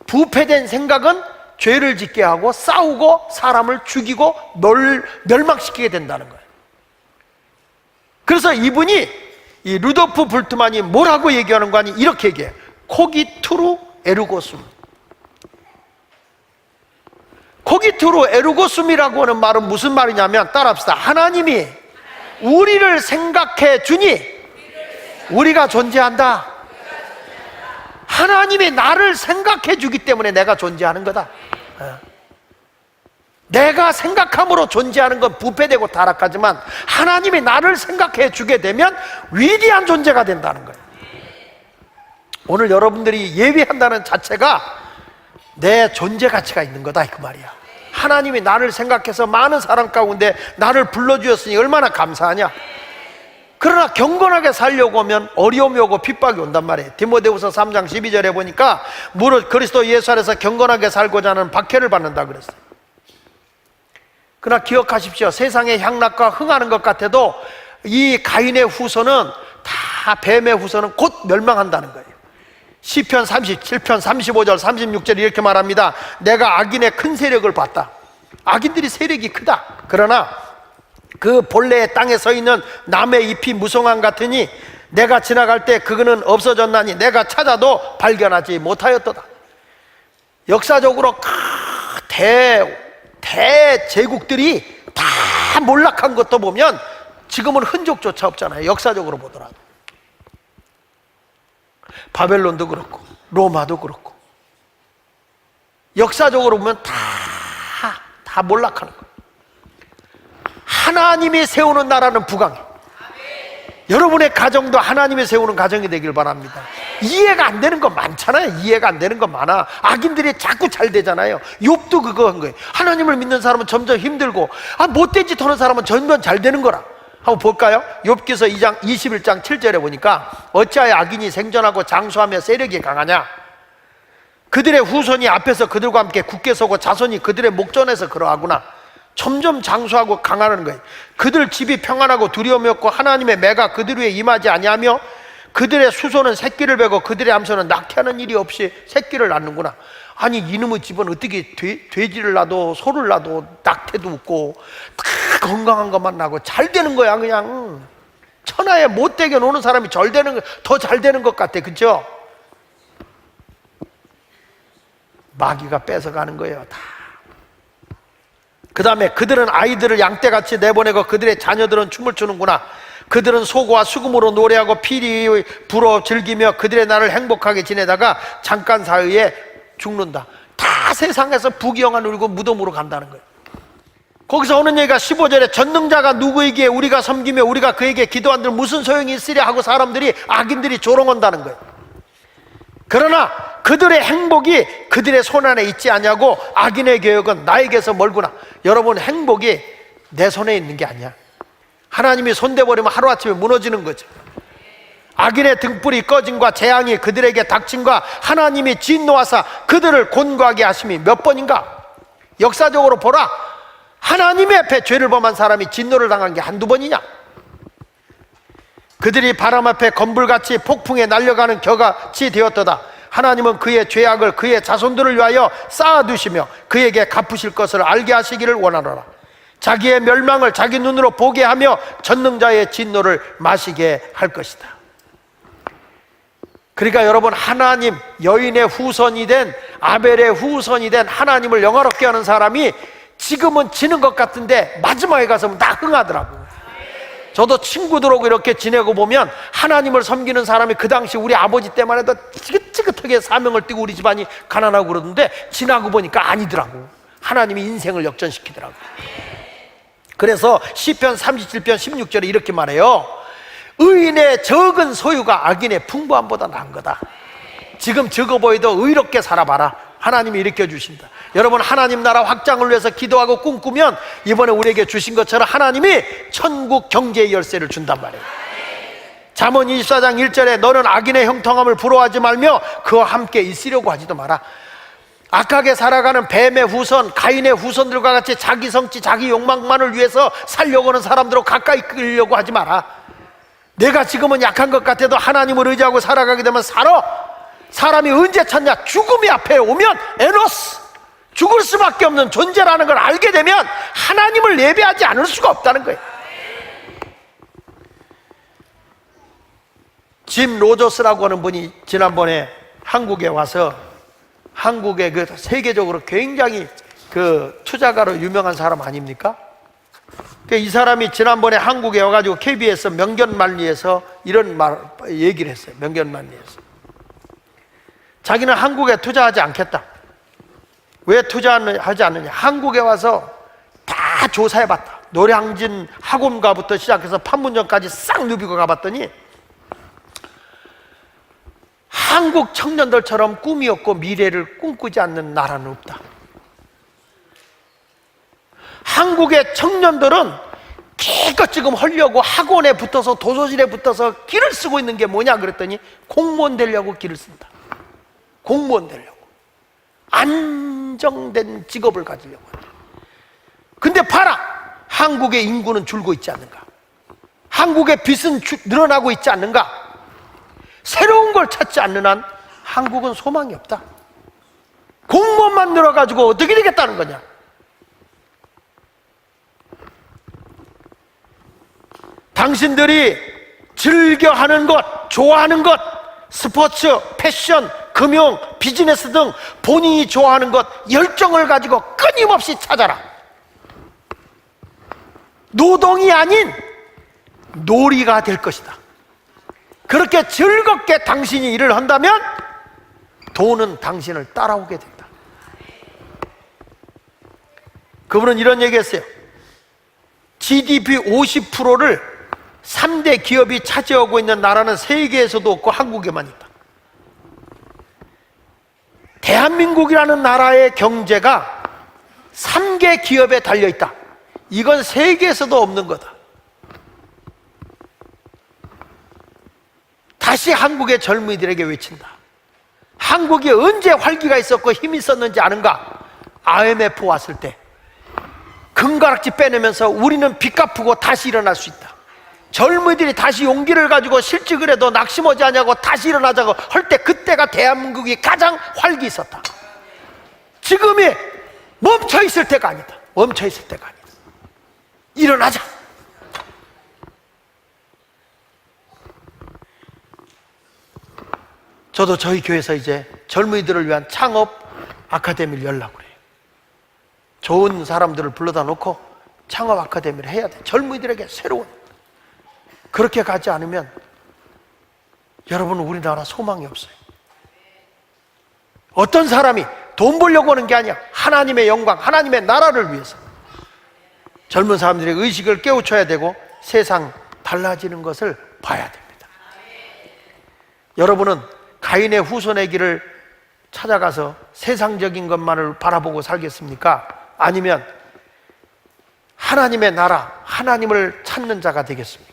부패된 생각은 죄를 짓게 하고 싸우고 사람을 죽이고 멸망시키게 된다는 거예요. 그래서 이분이, 이 루도프 불트만이 뭐라고 얘기하는 거 아니? 이렇게 얘기해요. 코기투루 에르고숨. 코기투루 에르고숨이라고 하는 말은 무슨 말이냐면, 따라합시다. 하나님이 우리를 생각해 주니 우리가 존재한다. 하나님이 나를 생각해 주기 때문에 내가 존재하는 거다. 내가 생각함으로 존재하는 건 부패되고 타락하지만, 하나님이 나를 생각해 주게 되면 위대한 존재가 된다는 거예요. 오늘 여러분들이 예배한다는 자체가 내 존재 가치가 있는 거다, 그 말이야. 하나님이 나를 생각해서 많은 사람 가운데 나를 불러주셨으니 얼마나 감사하냐. 그러나 경건하게 살려고 하면 어려움이 오고 핍박이 온단 말이에요. 디모데후서 3장 12절에 보니까 무릇 그리스도 예수 안에서 경건하게 살고자 하는 박해를 받는다 그랬어요. 그러나 기억하십시오. 세상의 향락과 흥하는 것 같아도 이 가인의 후손은 다, 뱀의 후손은 곧 멸망한다는 거예요. 시편 37편 35절 36절 이렇게 말합니다. 내가 악인의 큰 세력을 봤다. 악인들이 세력이 크다. 그러나 그 본래의 땅에 서 있는 남의 잎이 무성한 같으니 내가 지나갈 때 그거는 없어졌나니 내가 찾아도 발견하지 못하였도다. 역사적으로 대제국들이 다 몰락한 것도 보면 지금은 흔적조차 없잖아요. 역사적으로 보더라도. 바벨론도 그렇고 로마도 그렇고 역사적으로 보면 다 몰락하는 거예요. 하나님이 세우는 나라는 부강해. 여러분의 가정도 하나님이 세우는 가정이 되길 바랍니다. 이해가 안 되는 거 많잖아요. 이해가 안 되는 거 많아. 악인들이 자꾸 잘 되잖아요. 욥도 그거 한 거예요. 하나님을 믿는 사람은 점점 힘들고, 못된 짓 하는 사람은 점점 잘 되는 거라. 한번 볼까요? 욥기서 2장 21장 7절에 보니까 어찌하여 악인이 생존하고 장수하며 세력이 강하냐? 그들의 후손이 앞에서 그들과 함께 굳게 서고 자손이 그들의 목전에서 그러하구나. 점점 장수하고 강하는 거예요. 그들 집이 평안하고 두려움이 없고 하나님의 매가 그들 위에 임하지 아니하며 그들의 수소는 새끼를 베고 그들의 암소는 낙태하는 일이 없이 새끼를 낳는구나. 아니 이놈의 집은 어떻게 돼지를 낳아도 소를 낳아도 낙태도 없고 다 건강한 것만 나고 잘 되는 거야. 그냥 천하에 못되게 노는 사람이 더 잘 되는 것 같아. 그렇죠? 마귀가 뺏어가는 거예요. 다. 그 다음에 그들은 아이들을 양떼같이 내보내고 그들의 자녀들은 춤을 추는구나. 그들은 소고와 수금으로 노래하고 피리 불어 즐기며 그들의 날을 행복하게 지내다가 잠깐 사이에 죽는다. 다 세상에서 부귀영화 누리고 무덤으로 간다는 거예요. 거기서 오는 얘기가 15절에 전능자가 누구에게 우리가 섬기며 우리가 그에게 기도한들 무슨 소용이 있으랴 하고 사람들이, 악인들이 조롱한다는 거예요. 그러나 그들의 행복이 그들의 손안에 있지 않냐고 악인의 계획은 나에게서 멀구나. 여러분, 행복이 내 손에 있는 게 아니야. 하나님이 손대버리면 하루아침에 무너지는 거죠. 악인의 등불이 꺼짐과 재앙이 그들에게 닥침과 하나님이 진노하사 그들을 곤고하게 하심이 몇 번인가? 역사적으로 보라. 하나님의 앞에 죄를 범한 사람이 진노를 당한 게 한두 번이냐? 그들이 바람 앞에 건불같이 폭풍에 날려가는 겨같이 되었도다. 하나님은 그의 죄악을 그의 자손들을 위하여 쌓아두시며 그에게 갚으실 것을 알게 하시기를 원하노라. 자기의 멸망을 자기 눈으로 보게 하며 전능자의 진노를 마시게 할 것이다. 그러니까 여러분, 하나님, 여인의 후손이 된, 아벨의 후손이 된 하나님을 영화롭게 하는 사람이 지금은 지는 것 같은데 마지막에 가서는 다 흥하더라고요. 저도 친구들하고 이렇게 지내고 보면 하나님을 섬기는 사람이 그 당시 우리 아버지 때만 해도 지긋지긋하게 사명을 띠고 우리 집안이 가난하고 그러는데 지나고 보니까 아니더라고. 하나님이 인생을 역전시키더라고. 그래서 시편 37편 16절에 이렇게 말해요. 의인의 적은 소유가 악인의 풍부함보다 나은 거다. 지금 적어 보여도 의롭게 살아봐라. 하나님이 일으켜 주신다. 여러분, 하나님 나라 확장을 위해서 기도하고 꿈꾸면 이번에 우리에게 주신 것처럼 하나님이 천국 경제의 열쇠를 준단 말이에요. 잠언 24장 1절에 너는 악인의 형통함을 부러워하지 말며 그와 함께 있으려고 하지도 마라. 악하게 살아가는 뱀의 후손, 가인의 후손들과 같이 자기 성취, 자기 욕망만을 위해서 살려고 하는 사람들로 가까이 끌려고 하지 마라. 내가 지금은 약한 것 같아도 하나님을 의지하고 살아가게 되면 사람이 언제 찾냐? 죽음이 앞에 오면 에노스, 죽을 수밖에 없는 존재라는 걸 알게 되면 하나님을 예배하지 않을 수가 없다는 거예요. 짐 로저스라고 하는 분이 지난번에 한국에 와서, 한국의 그 세계적으로 굉장히 그 투자가로 유명한 사람 아닙니까? 이 사람이 지난번에 한국에 와가지고 KBS 명견만리에서 이런 얘기를 했어요. 명견만리에서 자기는 한국에 투자하지 않겠다. 왜 투자하지 않느냐? 한국에 와서 다 조사해봤다. 노량진 학원가부터 시작해서 판문점까지 싹 누비고 가봤더니 한국 청년들처럼 꿈이 없고 미래를 꿈꾸지 않는 나라는 없다. 한국의 청년들은 기껏 지금 하려고 학원에 붙어서 도서실에 붙어서 길을 쓰고 있는 게 뭐냐 그랬더니 공무원 되려고 길을 쓴다. 공무원 되려고, 안정된 직업을 가지려고 한다. 근데 봐라, 한국의 인구는 줄고 있지 않는가? 한국의 빚은 늘어나고 있지 않는가? 새로운 걸 찾지 않는 한 한국은 소망이 없다. 공무원만 늘어가지고 어떻게 되겠다는 거냐? 당신들이 즐겨하는 것, 좋아하는 것, 스포츠, 패션, 금융, 비즈니스 등 본인이 좋아하는 것, 열정을 가지고 끊임없이 찾아라. 노동이 아닌 놀이가 될 것이다. 그렇게 즐겁게 당신이 일을 한다면 돈은 당신을 따라오게 된다. 그분은 이런 얘기했어요. GDP 50%를 3대 기업이 차지하고 있는 나라는 세계에서도 없고 한국에만 있다. 대한민국이라는 나라의 경제가 3개 기업에 달려있다. 이건 세계에서도 없는 거다. 다시 한국의 젊은이들에게 외친다. 한국이 언제 활기가 있었고 힘이 있었는지 아는가? IMF 왔을 때 금가락지 빼내면서 우리는 빚 갚고 다시 일어날 수 있다. 젊은이들이 다시 용기를 가지고 실직을 해도 낙심하지 않냐고 다시 일어나자고 할 때, 그때가 대한민국이 가장 활기 있었다. 지금이 멈춰 있을 때가 아니다. 멈춰 있을 때가 아니다. 일어나자. 저도 저희 교회에서 이제 젊은이들을 위한 창업 아카데미를 열려고 그래요. 좋은 사람들을 불러다 놓고 창업 아카데미를 해야 돼. 젊은이들에게 새로운. 그렇게 가지 않으면 여러분, 우리나라 소망이 없어요. 어떤 사람이 돈 벌려고 하는 게 아니야. 하나님의 영광, 하나님의 나라를 위해서 젊은 사람들의 의식을 깨우쳐야 되고 세상 달라지는 것을 봐야 됩니다. 여러분은 가인의 후손의 길을 찾아가서 세상적인 것만을 바라보고 살겠습니까? 아니면 하나님의 나라, 하나님을 찾는 자가 되겠습니까?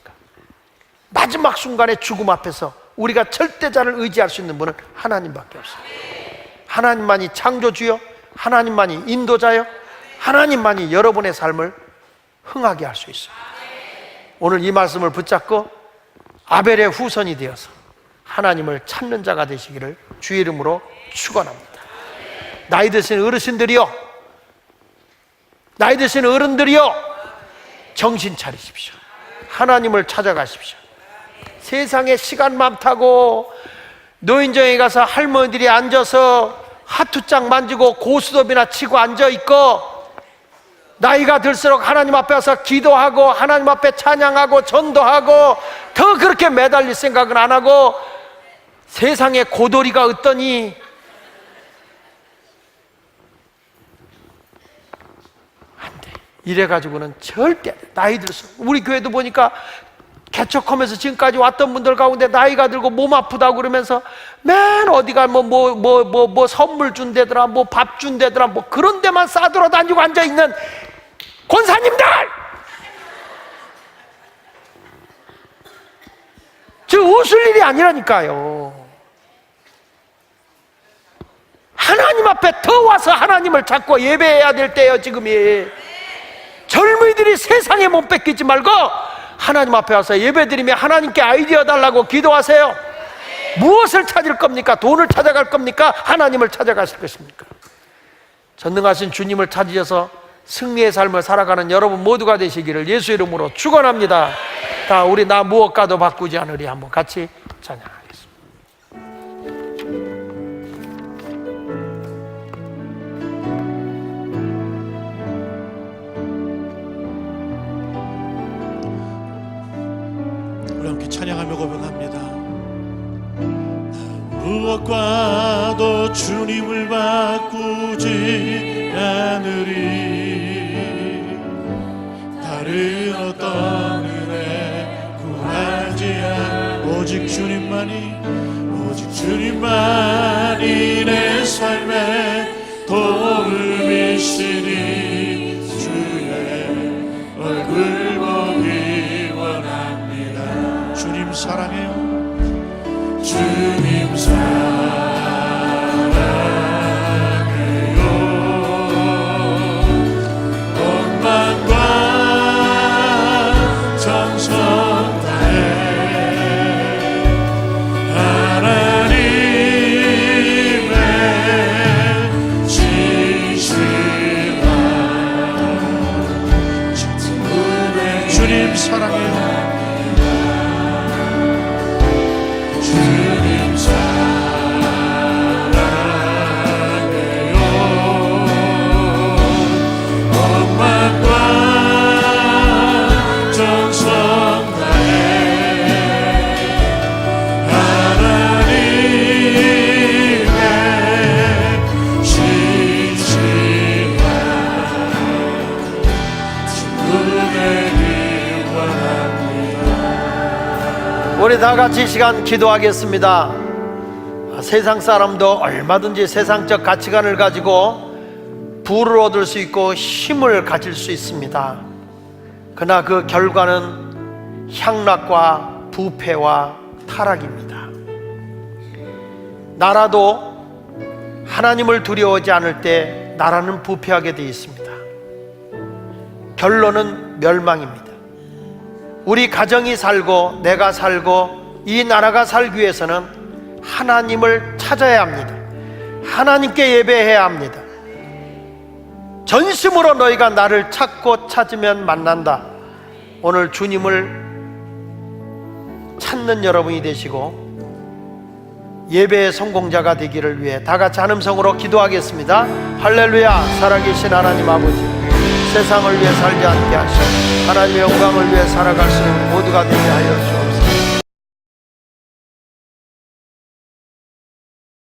마지막 순간의 죽음 앞에서 우리가 절대자를 의지할 수 있는 분은 하나님밖에 없어요. 하나님만이 창조주요, 하나님만이 인도자요, 하나님만이 여러분의 삶을 흥하게 할 수 있어요. 오늘 이 말씀을 붙잡고 아벨의 후손이 되어서 하나님을 찾는 자가 되시기를 주의 이름으로 축원합니다. 나이 드신 어르신들이요, 나이 드신 어른들이요, 정신 차리십시오. 하나님을 찾아가십시오. 세상에 시간 많다고 노인정에 가서 할머니들이 앉아서 하투짝 만지고 고스톱이나 치고 앉아있고, 나이가 들수록 하나님 앞에 와서 기도하고 하나님 앞에 찬양하고 전도하고 더 그렇게 매달릴 생각은 안 하고 세상에 고돌이가 어떠니, 안 돼. 이래가지고는 절대 나이 들수록, 우리 교회도 보니까 개척하면서 지금까지 왔던 분들 가운데 나이가 들고 몸 아프다고 그러면서 맨 어디가 뭐 선물 준대더라, 뭐 밥 준대더라, 뭐 그런 데만 싸돌아다니고 앉아있는 권사님들! 저 웃을 일이 아니라니까요. 하나 하나님 앞에 더 와서 하나님을 찾고 예배해야 될 때예요. 지금이 젊은이들이 세상에 몸 뺏기지 말고 하나님 앞에 와서 예배드리며 하나님께 아이디어 달라고 기도하세요. 무엇을 찾을 겁니까? 돈을 찾아갈 겁니까? 하나님을 찾아가실 것입니까? 전능하신 주님을 찾으셔서 승리의 삶을 살아가는 여러분 모두가 되시기를 예수 이름으로 축원합니다. 다 우리 나 무엇과도 바꾸지 않으리 한번 같이 찬양하겠습니다. 우리 함께 찬양하며 고백합니다. 무엇과도 주님을 바꾸지 않으리. 다른 어떤 은혜 구하지 않 오직 주님만이 내 삶의 도움이시니 주의 얼굴 보기 원합니다. 주님 사랑해요. 주님 사랑해요. 온 마음과 정성 다해 하나님의 진실한 주님 사랑해요. 주님 사랑해요. 온 마음과 정성 다해 하나님의 진실한 친구 되길 원합니다. 우리 다 같이 이 시간 기도하겠습니다. 세상 사람도 얼마든지 세상적 가치관을 가지고 부를 얻을 수 있고 힘을 가질 수 있습니다. 그러나 그 결과는 향락과 부패와 타락입니다. 나라도 하나님을 두려워하지 않을 때 나라는 부패하게 되어 있습니다. 결론은 멸망입니다. 우리 가정이 살고 내가 살고 이 나라가 살기 위해서는 하나님을 찾아야 합니다. 하나님께 예배해야 합니다. 전심으로 너희가 나를 찾고 찾으면 만난다. 오늘 주님을 찾는 여러분이 되시고 예배의 성공자가 되기를 위해 다 같이 한 음성으로 기도하겠습니다. 할렐루야. 살아계신 하나님 아버지, 세상을 위해 살지 않게 하시고 하나님의 영광을 위해 살아갈 수 있는 모두가 되게 하여 주옵소서.